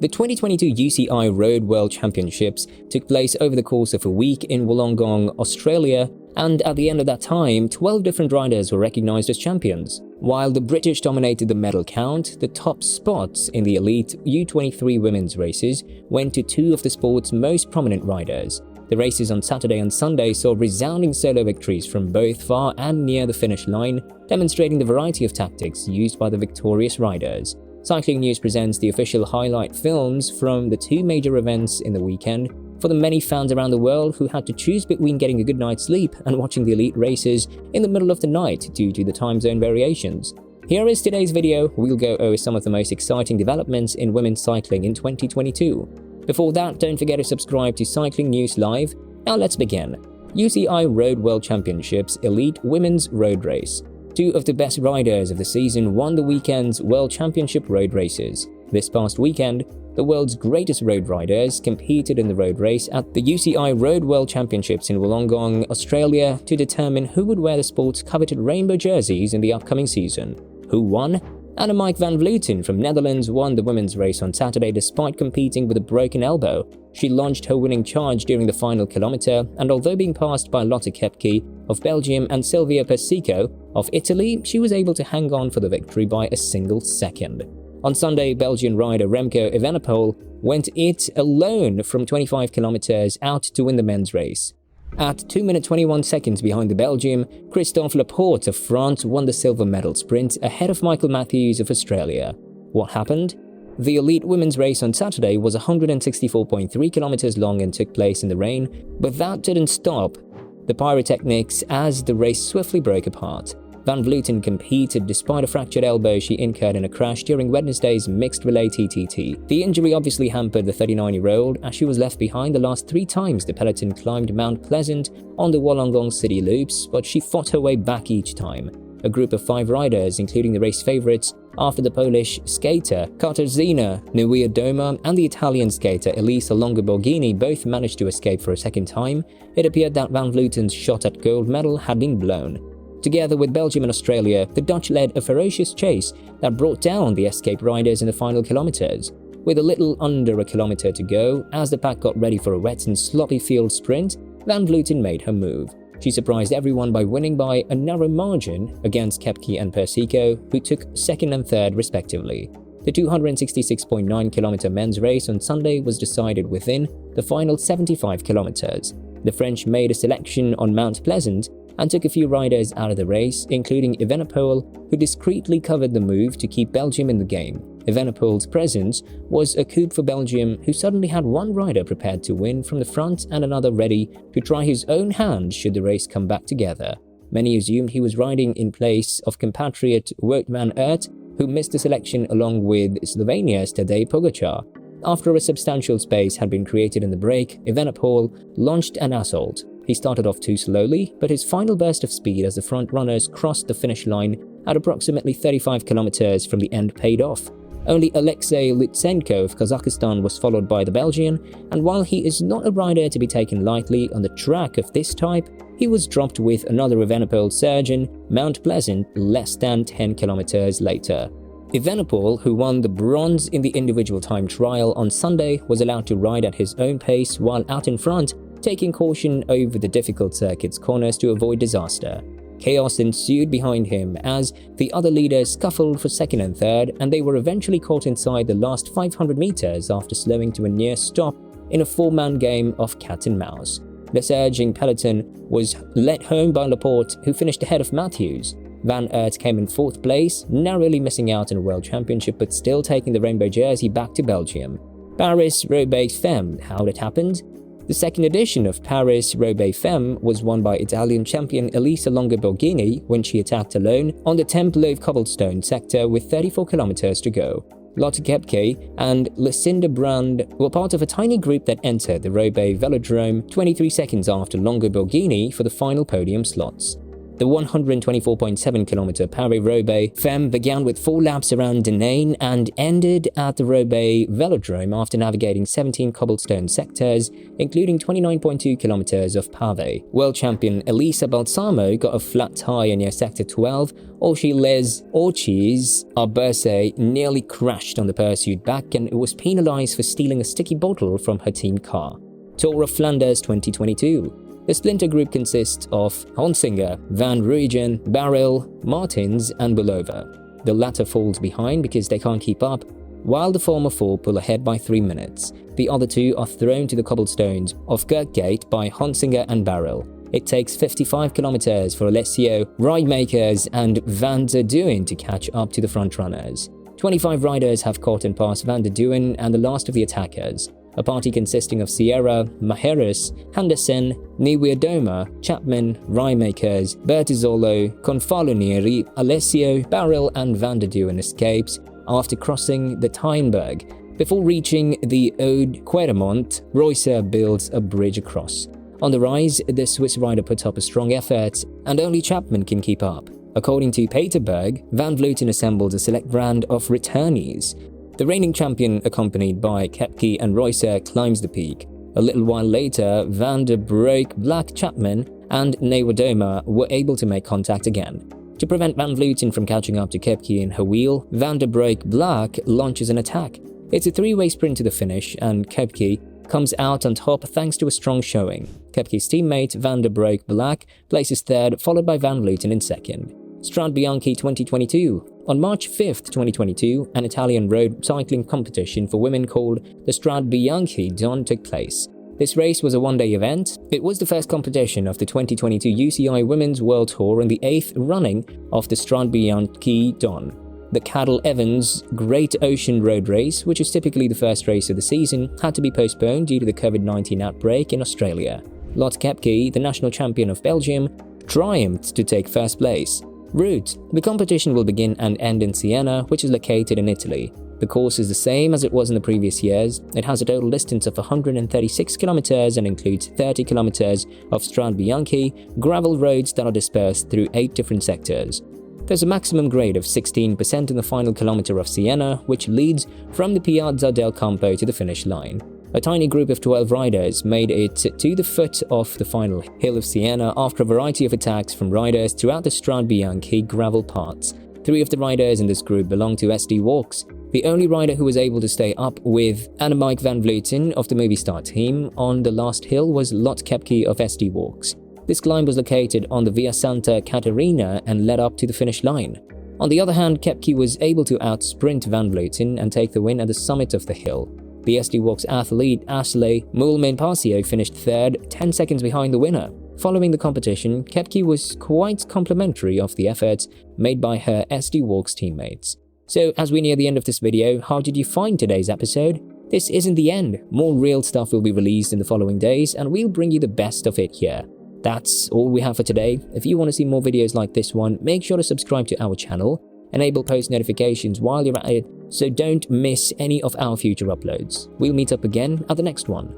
The 2022 UCI Road World Championships took place over the course of a week in Wollongong, Australia, and at the end of that time, 12 different riders were recognized as champions. While the British dominated the medal count, the top spots in the elite U23 women's races went to two of the sport's most prominent riders. The races on Saturday and Sunday saw resounding solo victories from both far and near the finish line, demonstrating the variety of tactics used by the victorious riders. Cycling News presents the official highlight films from the two major events in the weekend for the many fans around the world who had to choose between getting a good night's sleep and watching the elite races in the middle of the night due to the time zone variations. Here is today's video. We'll go over some of the most exciting developments in women's cycling in 2022. Before that, don't forget to subscribe to Cycling News Live. Now let's begin. UCI Road World Championships Elite Women's Road Race. Two of the best riders of the season won the weekend's World Championship road races. This past weekend, the world's greatest road riders competed in the road race at the UCI Road World Championships in Wollongong, Australia, to determine who would wear the sport's coveted rainbow jerseys in the upcoming season. Who won? Annemiek van Vleuten from Netherlands won the women's race on Saturday despite competing with a broken elbow. She launched her winning charge during the final kilometer, and although being passed by Lotte Koepke of Belgium and Silvia Persico of Italy, she was able to hang on for the victory by a single second. On Sunday, Belgian rider Remco Evenepoel went it alone from 25 kilometers out to win the men's race. At 2 minutes 21 seconds behind the Belgian, Christophe Laporte of France won the silver medal sprint ahead of Michael Matthews of Australia. What happened? The elite women's race on Saturday was 164.3 kilometers long and took place in the rain, but that didn't stop the pyrotechnics as the race swiftly broke apart. Van Vleuten competed despite a fractured elbow she incurred in a crash during Wednesday's mixed relay TTT. The injury obviously hampered the 39-year-old as she was left behind the last 3 times the peloton climbed Mount Pleasant on the Wollongong city loops, but she fought her way back each time. A group of 5 riders, including the race favourites after the Polish skater Katarzyna Niewiadoma and the Italian skater Elisa Longo-Borghini both managed to escape for a second time, it appeared that Van Vleuten's shot at gold medal had been blown. Together with Belgium and Australia, the Dutch led a ferocious chase that brought down the escaped riders in the final kilometers. With a little under a kilometer to go, as the pack got ready for a wet and sloppy field sprint, Van Vleuten made her move. She surprised everyone by winning by a narrow margin against Koepke and Persico, who took second and third respectively. The 266.9-kilometer men's race on Sunday was decided within the final 75 kilometers. The French made a selection on Mount Pleasant and took a few riders out of the race, including Evenepoel, who discreetly covered the move to keep Belgium in the game. Evenepoel's presence was a coup for Belgium, who suddenly had one rider prepared to win from the front and another ready to try his own hand should the race come back together. Many assumed he was riding in place of compatriot Wout van Aert, who missed the selection along with Slovenia's Tadej Pogačar. After a substantial space had been created in the break, Evenepoel launched an assault. He started off too slowly, but his final burst of speed as the front runners crossed the finish line at approximately 35 kilometers from the end paid off. Only Alexei Lutsenko of Kazakhstan was followed by the Belgian, and while he is not a rider to be taken lightly on the track of this type, he was dropped with another Evenepoel surge in Mount Pleasant less than 10 kilometers later. Evenepoel, who won the bronze in the individual time trial on Sunday, was allowed to ride at his own pace while out in front, taking caution over the difficult circuit's corners to avoid disaster. Chaos ensued behind him as the other leaders scuffled for second and third, and they were eventually caught inside the last 500 meters after slowing to a near stop in a 4-man game of cat and mouse. The surging peloton was led home by Laporte, who finished ahead of Matthews. Van Aert came in 4th place, narrowly missing out on a world championship but still taking the rainbow jersey back to Belgium. Paris-Roubaix Femme, how it happened? The second edition of Paris-Roubaix Femme was won by Italian champion Elisa Longo-Borghini when she attacked alone on the Tempelhof cobblestone sector with 34 kilometers to go. Lotte Koepke and Lucinda Brand were part of a tiny group that entered the Roubaix Velodrome 23 seconds after Longo-Borghini for the final podium slots. The 124.7km Paris-Roubaix Femme began with 4 laps around Denain and ended at the Roubaix Velodrome after navigating 17 cobblestone sectors, including 29.2km of pavé. World champion Elisa Balsamo got a flat tire near sector 12. Les Orchies Arberse nearly crashed on the pursuit back and was penalized for stealing a sticky bottle from her team car. Tour of Flanders 2022. The splinter group consists of Honsinger, Van Ruygen, Barrel, Martins and Bulova. The latter falls behind because they can't keep up, while the former 4 pull ahead by 3 minutes. The other 2 are thrown to the cobblestones of Kirkgate by Honsinger and Barrel. It takes 55 kilometers for Alessio, Ridemakers and Van der Duin to catch up to the frontrunners. 25 riders have caught and passed Van der Duin and the last of the attackers. A party consisting of Sierra, Maheras, Henderson, Niewiadoma, Chapman, Ridemakers, Bertizzolo, Confalonieri, Alessio, Barrel and Van der Duin escapes after crossing the Teinberg. Before reaching the Aude Queremont, Reusser builds a bridge across. On the rise, the Swiss rider puts up a strong effort, and only Chapman can keep up. According to Peterberg, Van Vleuten assembles a select brand of returnees. The reigning champion, accompanied by Koepke and Reusser, climbs the peak. A little while later, Van der Broek, Black, Chapman, and Niewiadoma were able to make contact again. To prevent Van Vleuten from catching up to Koepke in her wheel, Van der Broek, Black launches an attack. It's a 3-way sprint to the finish, and Koepke comes out on top thanks to a strong showing. Koepke's teammate, Van der Broek, Black, places 3rd, followed by Van Vleuten in 2nd. Strade Bianche 2022. On March 5th, 2022, an Italian road cycling competition for women called the Strade Bianche Donne took place. This race was a 1-day event. It was the first competition of the 2022 UCI Women's World Tour and the 8th running of the Strade Bianche Donne. The Cadel Evans Great Ocean Road Race, which is typically the first race of the season, had to be postponed due to the COVID-19 outbreak in Australia. Lotte Koepke, the national champion of Belgium, triumphed to take 1st place. Route. The competition will begin and end in Siena, which is located in Italy. The course is the same as it was in the previous years. It has a total distance of 136 kilometers and includes 30 kilometers of Strade Bianche, gravel roads that are dispersed through 8 different sectors. There's a maximum grade of 16% in the final kilometer of Siena, which leads from the Piazza del Campo to the finish line. A tiny group of 12 riders made it to the foot of the final hill of Siena after a variety of attacks from riders throughout the Strade Bianche gravel parts. 3 of the riders in this group belong to SD Walks. The only rider who was able to stay up with Annemiek van Vleuten of the Movistar team on the last hill was Lotte Koepke of SD Walks. This climb was located on the Via Santa Caterina and led up to the finish line. On the other hand, Koepke was able to outsprint Van Vleuten and take the win at the summit of the hill. The SD Walks athlete Ashley Moulmin-Pasio finished 3rd, 10 seconds behind the winner. Following the competition, Koepke was quite complimentary of the efforts made by her SD Walks teammates. So, as we near the end of this video, how did you find today's episode? This isn't the end. More real stuff will be released in the following days, and we'll bring you the best of it here. That's all we have for today. If you want to see more videos like this one, make sure to subscribe to our channel. Enable post notifications while you're at it, so don't miss any of our future uploads. We'll meet up again at the next one.